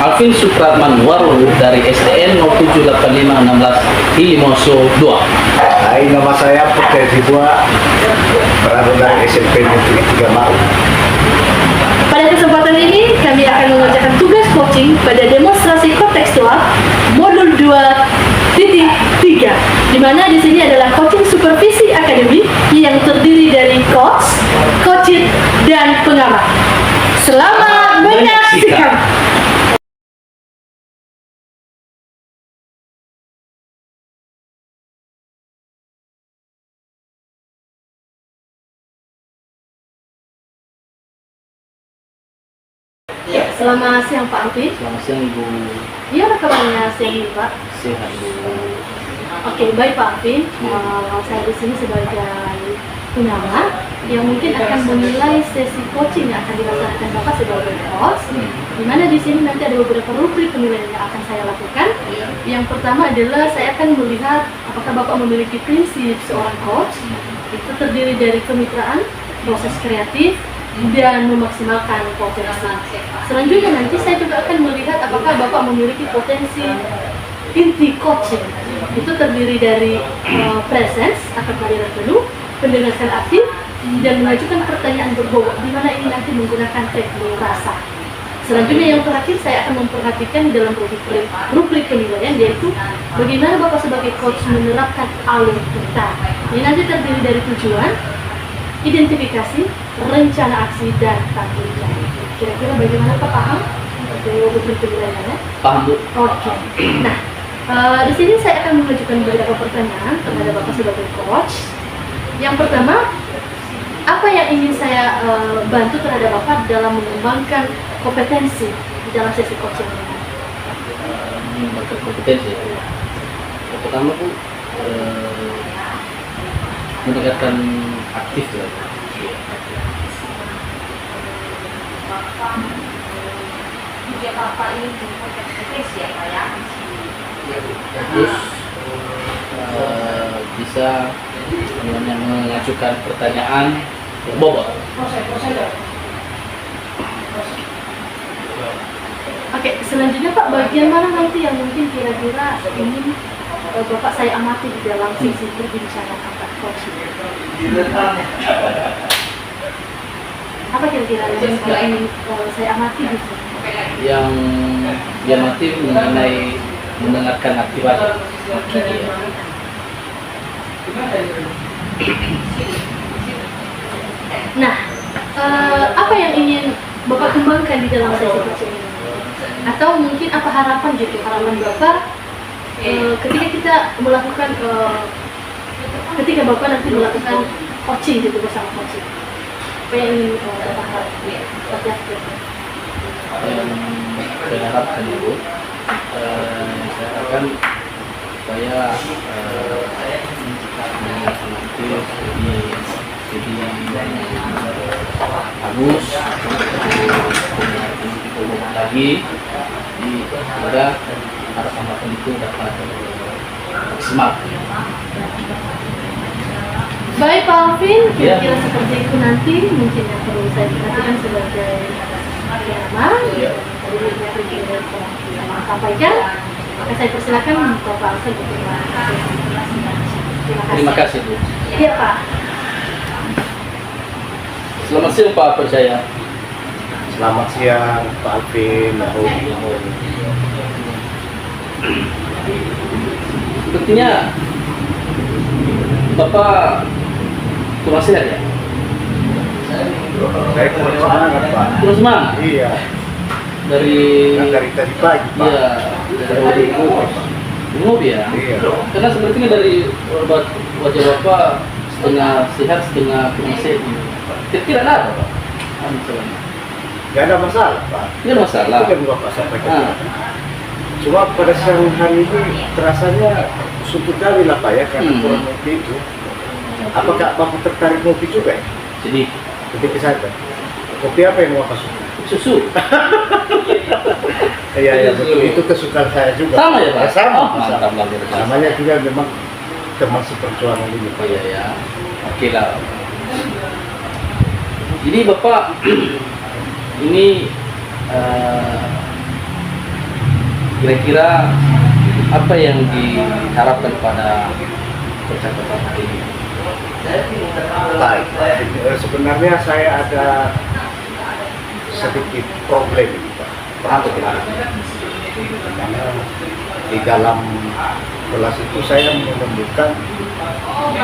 Alvin Supratman Warlu dari SDN 078516 Himoso 2. Hai, nama saya Putri Dibua, berada dari SMP Negeri 3 Maru. Pada kesempatan ini, kami akan mengerjakan tugas coaching pada demonstrasi kontekstual modul 2.3, di mana di sini adalah coaching supervisi akademik yang terdiri dari coach, coachit, dan pengamat. Selamat menyaksikan. Ya, selamat siang Pak Alvin. Selamat siang Ibu. Iya, kabarnya siang ini Pak. Sehat Bu. Oke, baik Pak Alvin. Saya di sini sebagai pengamat yang mungkin akan menilai sesi coaching yang akan dilaksanakan Bapak sebagai coach. Di mana di sini nanti ada beberapa rubrik penilaian yang akan saya lakukan. Yang pertama adalah saya akan melihat apakah Bapak memiliki prinsip seorang coach. Itu terdiri dari kemitraan, proses kreatif, dan memaksimalkan potensi. Selanjutnya nanti saya juga akan melihat apakah Bapak memiliki potensi inti coaching. Itu terdiri dari presence atau kehadiran penuh, pendengaran aktif, dan mengajukan pertanyaan berbobot, di mana ini nanti menggunakan teknik rasa. Selanjutnya yang terakhir saya akan memperhatikan dalam rubrik penilaian, yaitu bagaimana Bapak sebagai coach menerapkan alur kita. Ini nanti terdiri dari tujuan, identifikasi, rencana aksi, dan tanggung jawab. Kira-kira bagaimana Pak paham rubrik penilaiannya? Paham Bu? Oke. Nah, di sini saya akan mengajukan beberapa pertanyaan kepada Bapak sebagai coach. Yang pertama, apa yang ingin saya bantu terhadap Bapak dalam mengembangkan kompetensi di dalam sesi coaching ini? Mengembangkan kompetensi. Yang pertama Bu, meningkatkan aktif ya. Terus bisa mengajukan pertanyaan berbobot. Oke, selanjutnya Pak, bagian mana nanti yang mungkin kira-kira ingin Bapak saya amati di dalam sesi perbincangan antar coaching? Apa kira-kira yang ingin saya amati di sini? Yang diamati mengenai mendengarkan aktif aja. Nah, apa yang ingin Bapak kembangkan di dalam sesi coaching ini? Atau mungkin apa harapan gitu, harapan Bapak ketika kita melakukan, ketika Bapak nanti melakukan coaching gitu bersama coaching? Apa yang ingin Bapak harapkan? Saya harapkan Ibu, saya harapkan supaya jadi bagus lagi di semoga harapan itu dapat maksimal. Baik Pak Alvin, kira-kira seperti itu nanti mungkin yang perlu saya perhatikan sebagai pengamat. Tadi yang saya sampaikan, maka saya persilakan Bapak Alvin untuk Terima kasih Bu. Iya Pak. Selamat siang Pak Percaya. Selamat siang Pak Alvin. Sepertinya Bapak kurang sehat ya? Saya kurang semangat Pak. Kurang semangat? Iya. Dari tadi pagi Pak. Iya, dari ngopi ya? Iya. Karena sepertinya dari wajah Bapak setengah sehat, setengah kurang sehat. Kira-kira ada apa Pak? Gak ada masalah Pak. Tidak ada masalah. Itu kan Bapak sampaikan. Cuma pada siang hari ini terasanya suntuk kali lah Pak ya, karena kurang ngopi itu. Apakah Bapak tertarik ngopi juga ya? Jadi Ketika saja. Kopi apa yang Bapak suka? susu. Iya, betul. Itu kesukaan saya juga. Sama ya Pak? Sama. Oh, mantap lah. Namanya juga memang teman seperjuangan ini Pak. Iya ya. Oke lah. Jadi Bapak ini Kira-kira apa yang diharapkan pada percakapan hari ini? Baik, sebenarnya saya ada sedikit problem ini, Pak. Apa itu? Karena di dalam kelas itu saya menemukan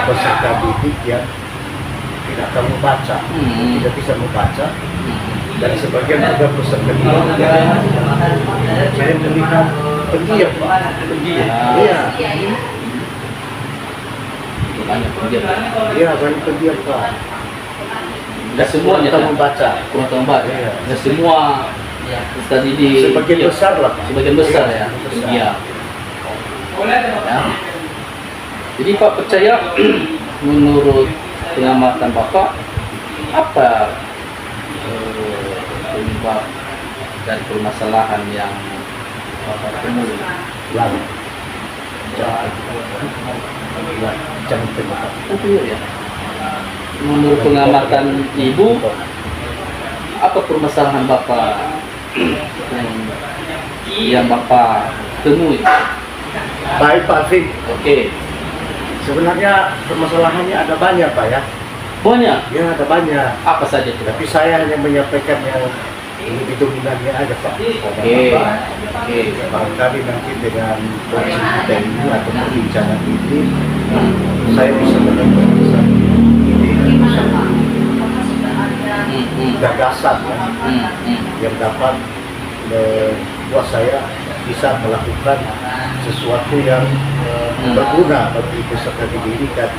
peserta didik yang tidak tahu membaca, tidak bisa membaca, dan sebagian juga peserta didik yang saya melihat pendiam, Pak. Pendiam. Iya, Banyak pendiam. iya banyak pendiam, Pak. Nggak semuanya tahu kan? membaca. Kurang tahu membaca. Iya. Nggak semua tadi di Sebagian besar lah, Pak. Sebagian besar ya. Besar. Iya. Ya. Jadi Pak percaya menurut pengamatan Bapak apa penyebab dan permasalahan yang Bapak temui? Lalu, jangan terima. Itu ya. Menurut pengamatan Ibu, apa permasalahan Bapak yang Bapak temui? Baik, Pak Alvin. Oke, Sebenarnya permasalahannya ada banyak, Pak ya. banyak. Ya, ada banyak. Apa saja itu? Tapi saya hanya menyampaikan yang lebih dominannya aja, Pak. Oke, oke. Barangkali nanti dengan coaching kita ini atau perbincangan ini, saya bisa menemukan satu ide, satu gagasan ya, yang dapat membuat saya bisa melakukan sesuatu yang berguna bagi peserta didik ini. Dan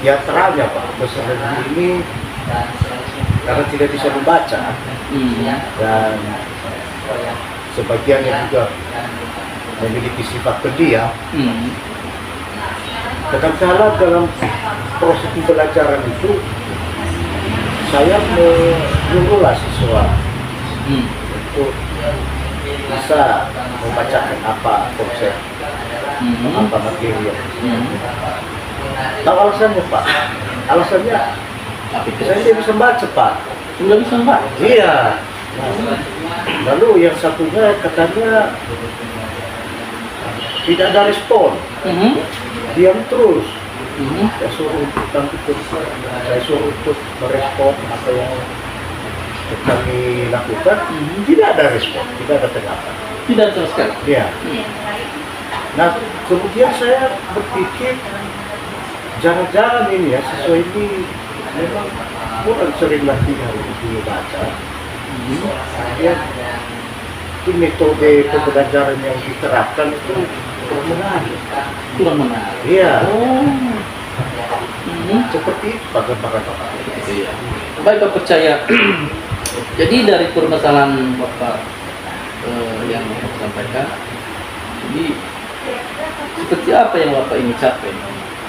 di antaranya, Pak, peserta didik ini karena tidak bisa membaca dan sebagian yang juga memiliki sifat pendiam, kadang-kala dalam proses pembelajaran itu saya mengulas siswa untuk bisa membacakan apa konsep, apa materi yang tahu alasannya, Pak. Alasannya Apa itu? saya tidak bisa baca, Pak. Nggak bisa Pak. Iya. Nah, lalu yang satunya katanya tidak ada respon, diam terus. Saya suruh untuk merespon apa yang kami lakukan, tidak ada respon, tidak ada tanggapan. Tidak sama sekali. Iya. Nah, kemudian saya berpikir jangan-jangan ini ya siswa ini memang kurang sering latihan untuk membaca. Ya, itu metode pembelajaran yang diterapkan itu kurang menarik. Kurang menarik. Iya. Oh. Seperti itu Bapak. Iya. Baik, Bapak percaya. Jadi dari permasalahan Bapak yang Bapak sampaikan, jadi seperti apa yang Bapak ingin capai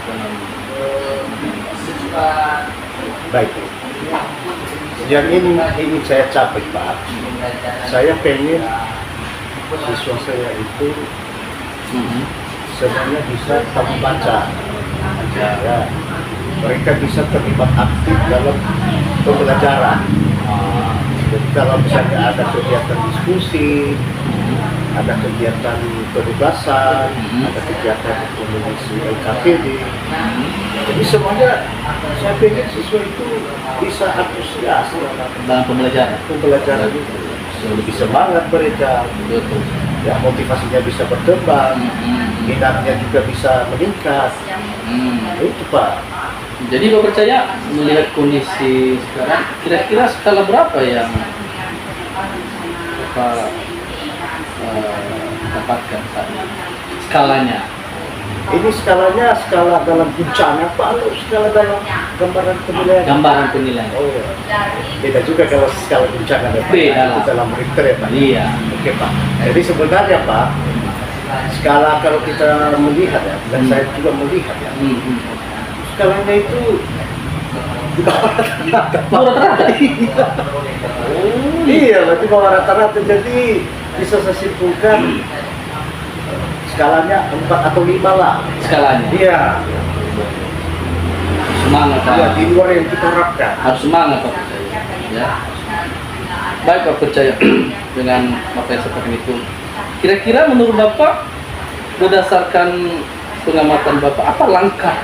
dalam Baik. Yang ini saya capai, Pak. Saya pengen siswa saya itu semuanya bisa tahu baca. Ya, mereka bisa terlibat aktif dalam pembelajaran. Jadi kalau misalnya ada kegiatan diskusi, ada kegiatan penugasan, ada kegiatan mengisi LKPD, jadi semuanya saya pengen siswa itu bisa antusias dalam pembelajaran itu, lebih semangat mereka, Betul. ya motivasinya bisa berkembang, minatnya juga bisa meningkat. Itu, Pak. Jadi Bapak percaya melihat kondisi sekarang, kira-kira skala berapa yang Bapak dapatkan saat ini? Skalanya? Ini skalanya skala dalam guncangan, Pak, atau skala dalam gambaran penilaian? Gambaran penilaian. Oh ya. Beda juga kalau skala guncangan ya, Pak. Beda. Itu dalam Richter ya, Pak. Iya. Oke, Pak. Jadi sebenarnya, Pak, skala kalau kita melihat ya, dan saya juga melihat ya, skalanya itu di bawah rata-rata. Rata-rata? Iya, berarti bawah rata-rata. Jadi bisa saya simpulkan skalanya 4 atau 5 lah. Skalanya? Iya. Semangat Pak. Ya, di luar yang kita harapkan. Harus semangat Bapak percaya. Ya. Baik Bapak percaya dengan apa yang seperti itu. Kira-kira menurut Bapak, berdasarkan pengamatan Bapak, apa langkah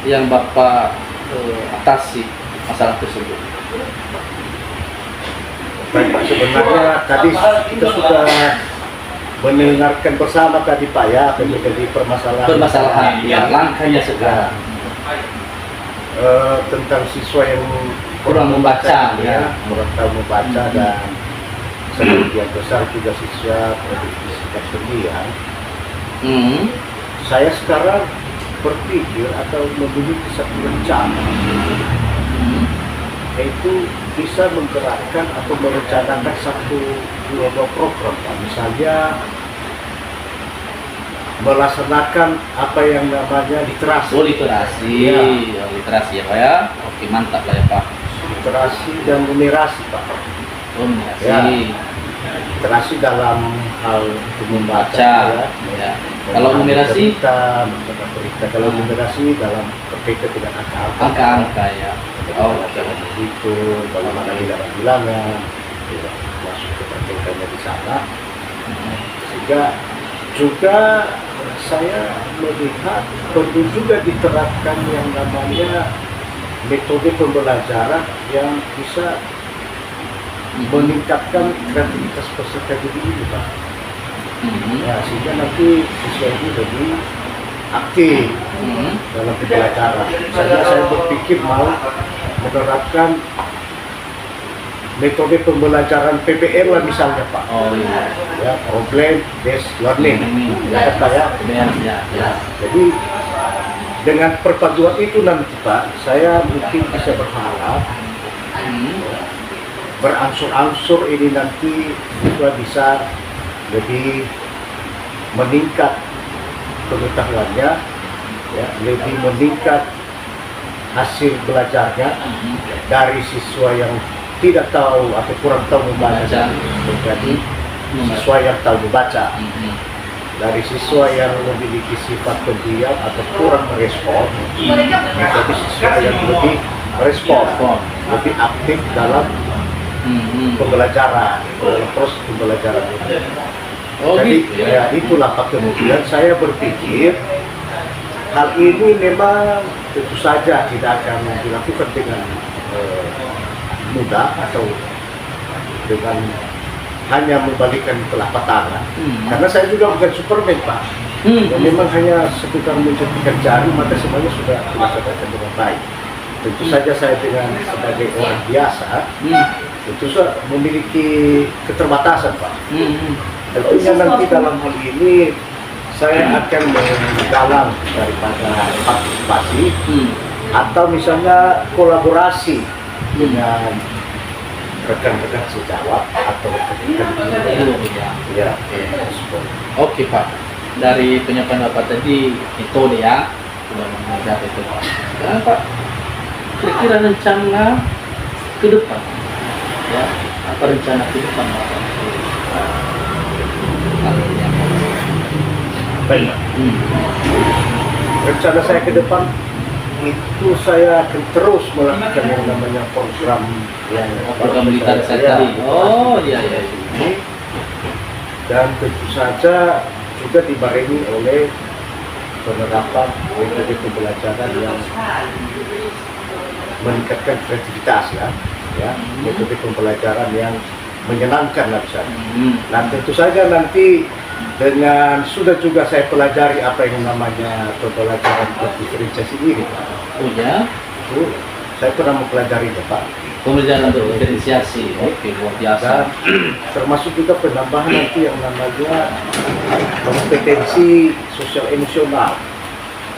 yang Bapak atasi masalah tersebut? Baik Pak, sebenarnya tadi kita sudah mendengarkan bersama tadi Pak ya, apa yang menjadi Permasalahan, ya, langkahnya sekarang. Tentang siswa yang Kurang membaca, ya. kurang tahu membaca dan sebagian besar juga siswa berdiskusi pendidikan. Saya sekarang berpikir atau memiliki satu rencana, yaitu bisa menggerakkan atau merencanakan satu dua program, Pak. Misalnya melaksanakan apa yang namanya literasi. Oh, literasi. Ya. Oh, literasi ya Pak ya. Oke, mantap lah ya Pak. Literasi dan numerasi, Pak. Oh, literasi. Ya. Literasi dalam hal membaca, Baca. ya. Ya. Kalau numerasi, berita. Kalau numerasi dalam berkaitan dengan angka-angka ya. Oh, oke. itu bagaimana dalam bilangan, tidak masuk ke perkaitannya di sana. Sehingga juga saya melihat perlu juga diterapkan yang namanya metode pembelajaran yang bisa meningkatkan kreativitas peserta didik ini, Pak. Ya, sehingga nanti siswa ini lebih aktif dalam pembelajaran. Saya berpikir mau menerapkan metode pembelajaran PBL lah misalnya Pak. Oh iya. Ya, problem based learning. Ya, Pak ya. Ya. Jadi dengan perpaduan itu nanti Pak, saya mungkin bisa berharap berangsur-angsur ini nanti siswa bisa lebih meningkat pengetahuannya, ya, lebih meningkat hasil belajarnya dari siswa yang tidak tahu atau kurang tahu membaca menjadi siswa yang tahu membaca, dari siswa yang memiliki sifat pendiam atau kurang merespon menjadi siswa yang lebih merespon, lebih aktif dalam pembelajaran, dalam proses pembelajaran itu. Oh, Jadi gitu ya. ya itulah Pak, kemudian saya berpikir hal ini memang tentu saja tidak akan dilakukan dengan mudah atau dengan hanya membalikkan telapak tangan. Karena saya juga bukan Superman Pak. Dan memang hanya sekedar menjadikan jari maka semuanya sudah dilaksanakan dengan baik. Tentu saja saya dengan sebagai orang biasa tentu saja memiliki keterbatasan Pak. Tentunya nanti dalam hal ini saya akan menggalang daripada partisipasi atau misalnya kolaborasi dengan rekan-rekan sejawat atau rekan-rekan ya. Oke Pak, dari penyampaian Bapak tadi metode ya, sudah mengajar itu Pak. Sekarang Pak, kira-kira rencana ke depan, ya, apa rencana ke depan Bapak? Baik. Rencana saya ke depan itu saya akan terus melakukan yang namanya program yang Program literasi saya- tadi. Oh iya. ini, dan tentu saja juga dibarengi oleh penerapan metode pembelajaran yang meningkatkan kreativitas ya, metode pembelajaran yang menyenangkan lah misalnya. Nah tentu saja nanti dengan sudah juga saya pelajari apa yang namanya pembelajaran berdiferensiasi ini Pak. Oh ya, Itu saya pernah mempelajarinya Pak. pembelajaran berdiferensiasi. Oke, luar biasa. Dan termasuk juga penambahan nanti yang namanya kompetensi sosial emosional.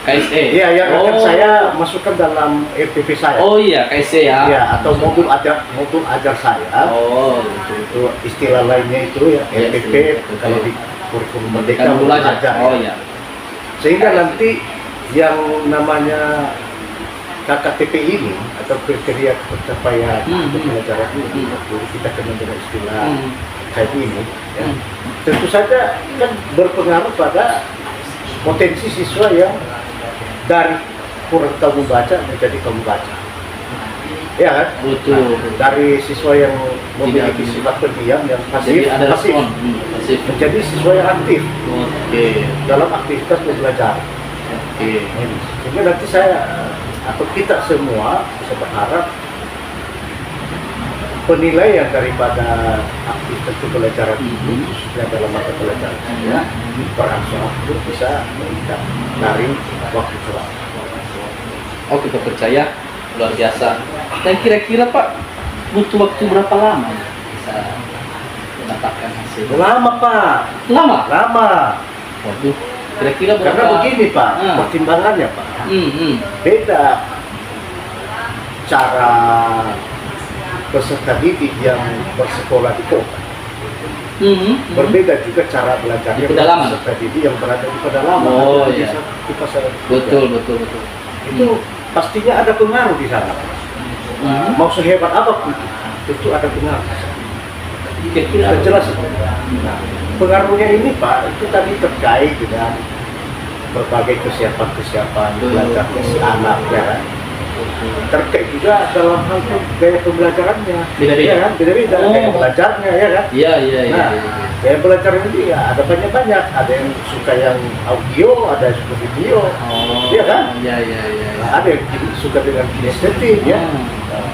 KSE. Iya, yang akan saya masukkan dalam RPP saya. Oh iya, KSE ya. Ya, atau modul ajar saya. Oh, Itu istilah lainnya itu ya, Iya, RPP iya. kalau di kurikulum merdeka Kan belajar. belajar. Oh iya. Sehingga nanti yang namanya KKTP ini atau kriteria pencapaian pembelajaran ini, jadi kita kenal dengan istilah kayak ini, ya. Tentu saja kan berpengaruh pada potensi siswa yang dari kurang tahu membaca menjadi tahu membaca. Ya kan? Betul. Dari siswa yang memiliki sifat pendiam yang Jadi pasif, ada pasif respon. Pasif. menjadi siswa yang aktif Oke. dalam aktivitas belajar. Oke. Sehingga nanti saya atau kita semua bisa berharap penilaian daripada aktivitas pembelajaran ini khususnya dalam mata pelajaran saya berangsur-angsur bisa meningkat dari waktu ke waktu. Oh, kita percaya luar biasa. Dan kira-kira Pak butuh waktu berapa lama ya bisa mendapatkan hasil? Lama Pak, Lama? lama. Waduh, kira-kira berapa? Karena begini Pak, Ah. pertimbangannya Pak, Hmm. beda cara peserta didik yang bersekolah di kota. Berbeda juga cara belajarnya Di pedalaman. peserta didik yang berada di pedalaman Oh, atau di iya. di pasar. Betul, betul, betul. Itu pastinya ada pengaruh di sana. Hmm. Mau sehebat apapun itu ada pengaruh. Kira-kira Sudah jelas. Nah, pengaruhnya ini Pak itu tadi terkait dengan berbagai kesiapan belajarnya si anak ya kan. Terkait juga dalam hal gaya pembelajarannya. Beda-beda. Ya kan? Beda-beda Oh. gaya belajarnya ya kan. Iya, iya, iya. Nah, gaya belajar ini ya ada banyak-banyak. Ada yang suka yang audio, ada yang suka video. Oh, Iya kan? Iya, iya, iya. Nah, ada yang suka dengan kinestetik ya. Nah,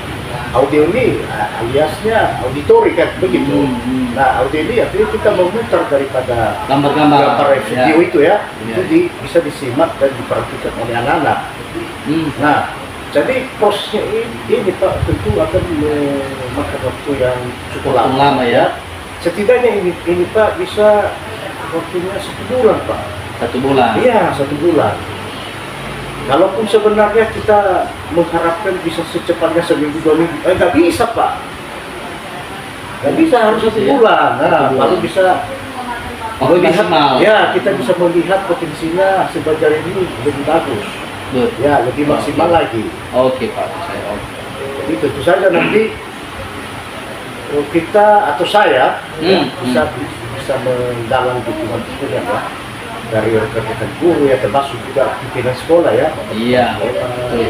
audio ini aliasnya auditori kan begitu. Nah, audio ini artinya kita memutar daripada Gambar-gambar. gambar video Ya. itu ya, Ya. itu bisa disimak dan diperhatikan oleh anak-anak. Hmm. Nah, jadi prosesnya ini Pak tentu akan memakan waktu yang cukup Waktu lama ya. Setidaknya ini Pak bisa waktunya 1 bulan Pak. 1 bulan. Iya 1 bulan. Kalaupun sebenarnya kita mengharapkan bisa secepatnya seminggu 2 minggu, nggak bisa Pak. Nggak bisa harus 1 Bisa ya? bulan. Nah, 1 bulan. baru bisa Waktu maksimal. Ya, kita bisa melihat potensinya si belajar ini lebih bagus. Betul. Ya, lebih maksimal lagi. Oke Pak, saya oke. Jadi tentu saja nanti kita atau saya ya, bisa menggalang dukungan itu ya Pak, dari rekan-rekan guru ya termasuk juga pimpinan sekolah ya. Iya. Sekolah, Betul.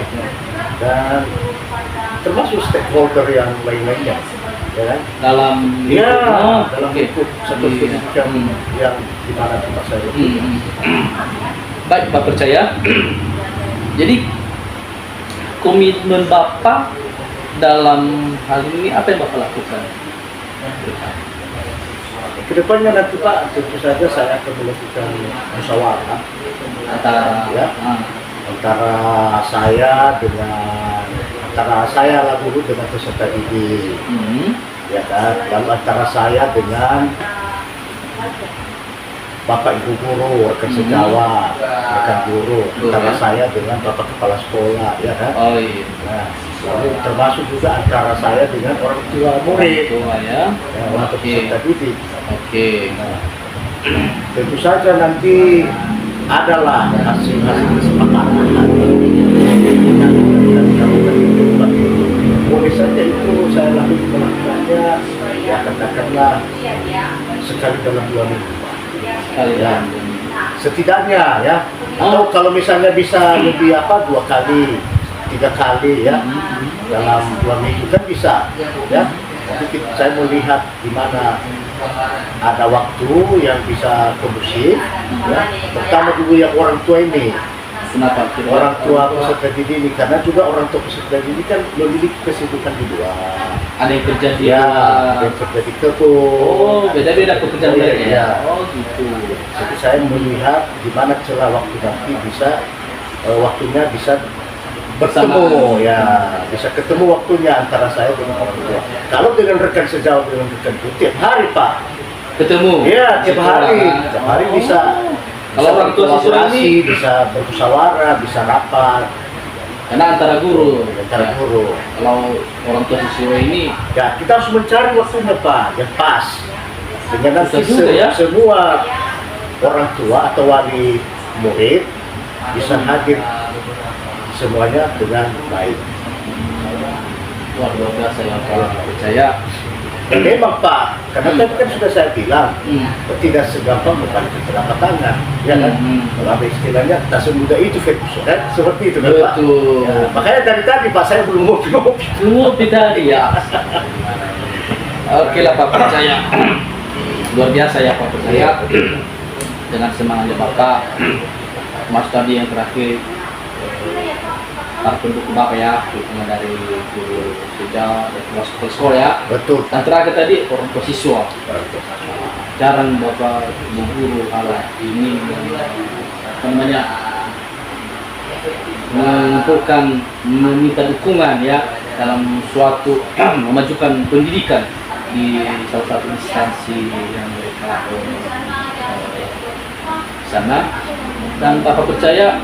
dan termasuk stakeholder yang lain-lainnya ya kan? Dalam Ya, Oh, dalam oke. lingkup satu Iya. pendidikan yang di mana tempat saya Baik, Pak percaya. Jadi komitmen Bapak dalam hal ini apa yang Bapak lakukan? Kedepannya nanti Pak, tentu saja saya akan melakukan musyawarah Antara Ya. antara saya lah dulu dengan peserta didik, ya kan, lalu antara saya dengan Bapak Ibu guru, rekan sejawat, rekan guru, antara saya dengan Bapak Kepala Sekolah, ya kan. Oh iya. Nah, lalu termasuk juga antara saya dengan orang tua murid, Tua ya. ya, untuk peserta didik. Oke. Nah, tentu saja nanti adalah hasil-hasil kesepakatan. Boleh saja itu saya melakukannya, ya katakanlah sekali dalam 2 minggu. Kali Ya. ya. Setidaknya ya, atau kalau misalnya bisa lebih 2 kali, 3 kali ya, dalam 2 minggu kan bisa ya. Nanti saya melihat di mana ada waktu yang bisa kondusif ya. Pertama dulu yang orang tua ini, Kenapa? orang tua peserta didik ini, karena juga orang tua peserta didik kan memiliki kesibukan di luar. Ada yang kerja di Ya, luar. ada yang kerja di kebun. Oh, beda-beda pekerjaan Iya, mereka ya. iya. Oh gitu. Jadi saya melihat di mana celah waktu nanti bisa waktunya bisa bertemu Bersamaan. ya, bisa ketemu waktunya antara saya dengan orang tua. Kalau dengan rekan sejawat dengan rekan guru tiap hari Pak. Ketemu. Iya, tiap Sekolah, hari, kan? tiap hari Oh. bisa. Kalau orang tua siswa berkolaborasi, ini bisa bermusyawarah, bisa rapat karena antara guru. antara Ya. guru. Kalau orang tua siswa ini Ya, kita harus mencari waktunya Pak yang pas. Dengan nanti Susah juga, ya? semua orang tua atau wali murid bisa hadir semuanya dengan baik. luar biasa ya Pak percaya. Dan memang Pak, karena tadi kan sudah saya bilang, tidak segampang membalik telapak tangan, ya kan? Kalau ada istilahnya, tak semudah itu Ferguson, kan? Seperti itu kan Pak. Betul. Ya, makanya dari tadi Pak saya belum ngopi-ngopi. Lu tadi ya. Oke lah Pak, percaya. Luar biasa ya Pak, percaya dengan semangatnya Bapak. Mas tadi yang terakhir para pendukung Bapak ya, dukungan dari guru sejak sekolah ya. Betul. Dan terakhir tadi orang tua siswa. Jarang Bapak mengguru hal ini, apa namanya, mengumpulkan, meminta dukungan ya dalam suatu memajukan pendidikan di salah satu instansi yang mereka sana. Dan Bapak percaya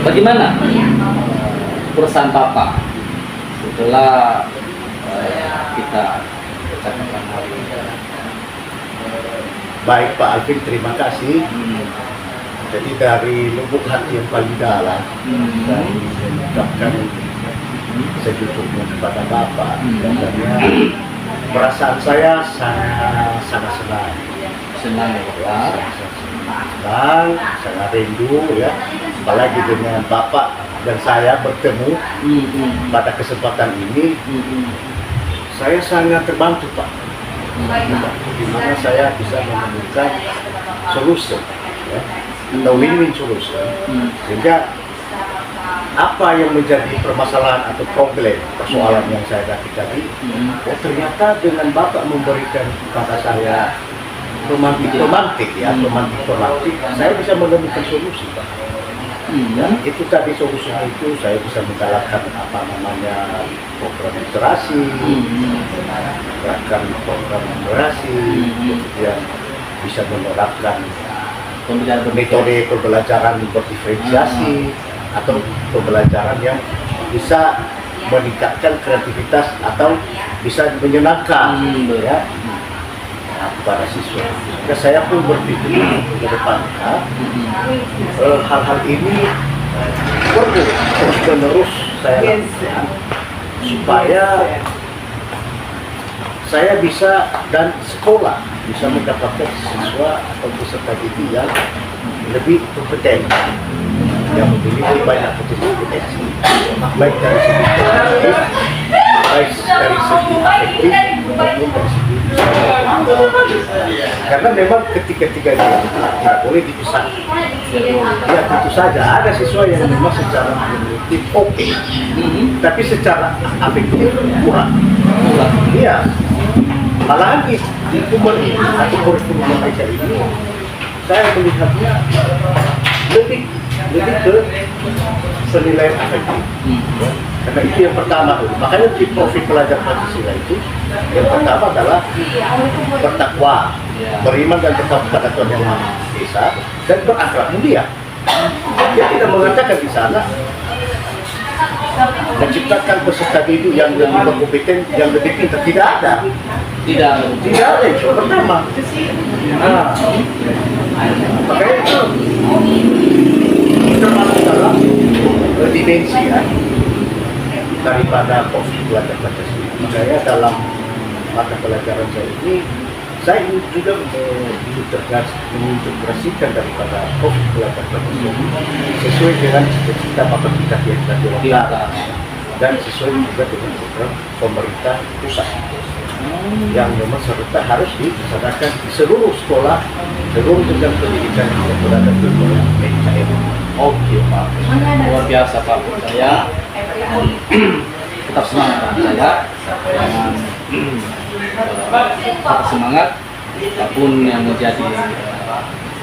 bagaimana perasaan Bapak setelah kita bercakap hari ini? Baik Pak Alvin, terima kasih. Jadi dari lubuk hati yang paling dalam, saya mengucapkan sejujurnya kepada Bapak. Karena perasaan saya sangat senang. Senang ya Bapak. Senang, sangat rindu ya. Apalagi dengan Bapak dan saya bertemu pada kesempatan ini, saya sangat terbantu Pak. Di mana saya bisa menemukan solusi, ya, atau win-win solusi, sehingga apa yang menjadi permasalahan atau problem persoalan yang saya hadapi tadi, ya, ternyata dengan Bapak memberikan kepada saya romantik, saya bisa menemukan solusi Pak. Ya, itu tadi solusinya itu saya bisa menggalakkan apa namanya program literasi, menggalakkan program literasi, kemudian bisa menerapkan metode pembelajaran berdiferensiasi atau pembelajaran yang bisa meningkatkan kreativitas atau bisa menyenangkan ya kepada siswa. Ya, saya pun berpikir ke depannya hal-hal ini perlu terus-menerus saya lakukan supaya saya bisa dan sekolah bisa mendapatkan siswa atau peserta didik yang lebih kompeten, yang memiliki banyak potensi, baik dari segi kognitif, baik dari segi afektif maupun dari segi karena memang ketiga-tiga ini tidak boleh dipisah. Ya tentu saja ada siswa yang memang secara kognitif oke, tapi secara afektif kurang. Iya, malahan di kurikulum atau kurikulum mereka ini saya melihatnya lebih ke penilaian afektif. Karena itu yang pertama dulu. Makanya di profil pelajar Pancasila itu yang pertama adalah bertakwa, beriman dan bertakwa kepada Tuhan Yang Maha Esa dan berakhlak mulia. Dia tidak mengatakan di sana menciptakan peserta didik yang lebih berkompeten, yang lebih pintar. Tidak ada. Tidak ada itu pertama. Nah, makanya itu termasuk dalam dimensi ya daripada profil pelajar Pancasila. Makanya dalam mata pelajaran saya ini, saya ingin juga mengintegrasikan daripada profil pelajar Pancasila sesuai dengan cita-cita Bapak kita yang tadi dan sesuai juga dengan program pemerintah pusat yang memang serta harus dilaksanakan di seluruh sekolah, seluruh jenjang pendidikan yang berada di wilayah PKM. Oke Pak, luar biasa Pak. Saya tetap semangat Pak. Saya jangan tetap semangat, apapun yang menjadi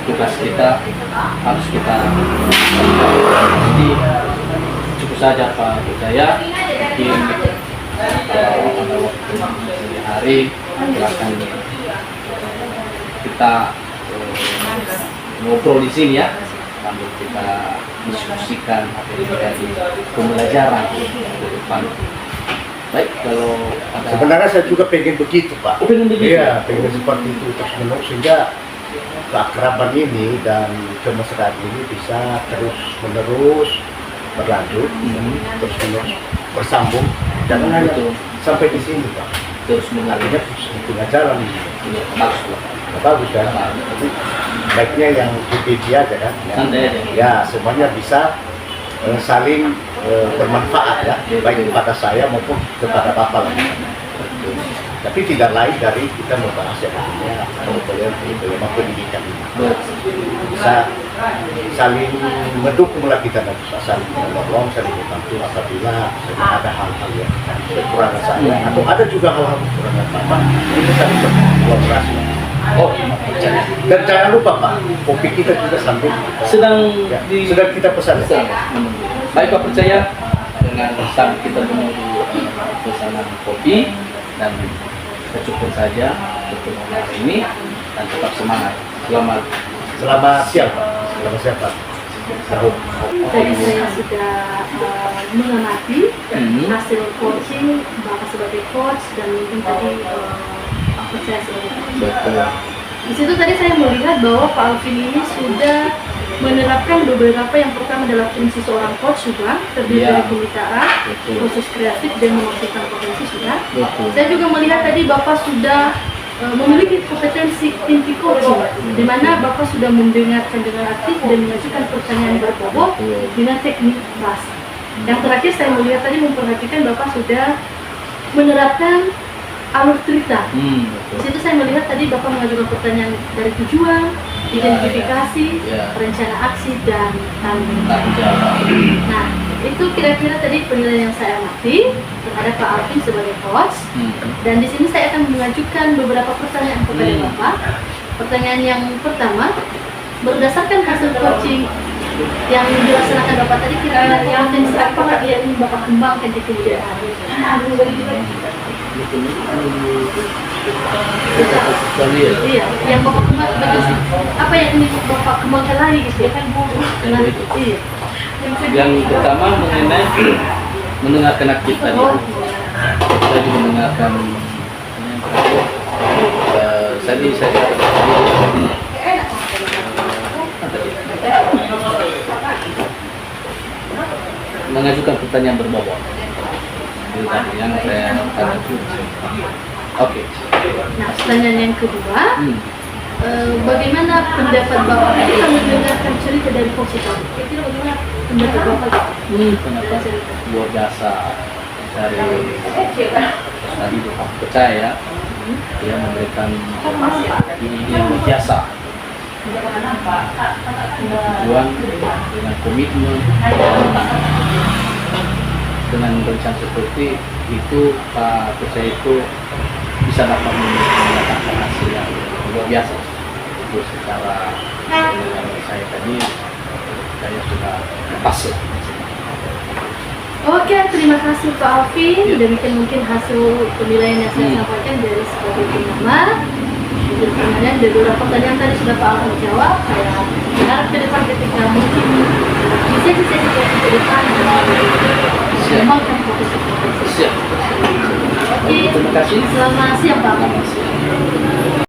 tugas kita harus kita jadi cukup saja Pak. Saya mungkin pada waktu hari akan kita ngobrol di sini ya, sambil kita diskusikan apa yang menjadi pembelajaran ke depan. Baik, kalau ada... Sebenarnya saya juga pengen begitu Pak. Oh, pengen begitu? Iya, pengen seperti itu terus menerus sehingga keakraban ini dan kemesraan ini bisa terus menerus berlanjut, terus menerus bersambung. Jangan hanya sampai di sini Pak. Terus mengalir tengah jalan ini. bagus lah. Bagus kan? Tapi baiknya yang happy aja kan? Santai aja. Ya, semuanya bisa saling bermanfaat ya, baik kepada saya maupun kepada Bapak lagi. Tapi tidak lain dari kita membahas yang namanya problema pendidikan ini. Bisa saling mendukung lah kita, dan bisa saling menolong, saling membantu apabila ada hal-hal yang kekurangan saya atau ada juga hal-hal kekurangan Bapak, kita saling berkolaborasi. Oh, Dan jangan lupa Pak, kopi kita juga sambil sedang sedang kita pesan. Baik Pak, percaya dengan sambil kita menunggu pesanan kopi, dan kita cukup saja untuk hari ini, dan tetap semangat. Selamat Siang Pak. Selamat siang Pak. Tadi saya sudah mengamati hasil coaching Bapak sebagai coach, dan mungkin tadi saya sebagai coach. Betul. Di situ tadi saya melihat bahwa Pak Alvin ini sudah menerapkan beberapa, yang pertama adalah fungsi seorang coach juga, terdiri dari kemitraan, proses kreatif, dan menghasilkan potensi sudah. Betul. Saya juga melihat tadi Bapak sudah memiliki kompetensi inti coaching, di mana Bapak sudah mendengarkan dengan aktif dan mengajukan pertanyaan berbobot dengan teknik bahasa. Yang terakhir saya melihat tadi memperhatikan Bapak sudah menerapkan alur cerita. Di situ saya melihat tadi Bapak mengajukan pertanyaan dari tujuan, identifikasi, rencana aksi, dan tanggung jawab. Nah, itu kira-kira tadi penilaian yang saya amati terhadap Pak Alvin sebagai coach. Dan di sini saya akan mengajukan beberapa pertanyaan kepada Bapak. Pertanyaan yang pertama, berdasarkan hasil coaching yang dilaksanakan Bapak tadi, kira-kira potensi apa yang ingin Bapak kembangkan di kemudian hari? Iya, yang Bapak kembangkan apa yang ingin Bapak kembangkan lagi gitu ya kan? Iya. Yang pertama mengenai mendengarkan aktif tadi. Kita juga mendengarkan tadi saya mengajukan pertanyaan berbobot. Itu tadi yang saya katakan. Oke. Nah, pertanyaan yang kedua, bagaimana pendapat Bapak ketika mendengarkan cerita dari positif? Kira-kira bagaimana pendapat Bapak? Kenapa luar biasa dari tadi Bapak percaya dia memberikan ini yang luar biasa. Tujuan dengan komitmen dengan rencana seperti itu, Pak percaya itu bisa dapat mendapatkan hasil yang luar biasa. Itu secara saya tadi saya sudah pas lah. Oke, terima kasih Pak Alvin. Demikian mungkin hasil penilaian yang saya sampaikan dari sebagai pengamat. Dan beberapa pertanyaan tadi sudah Pak Alvin jawab. Saya harap ke depan ketika mungkin di sesi-sesi ke depan mengembangkan fokus. Siap. Oke, Terima kasih. selamat siang Pak.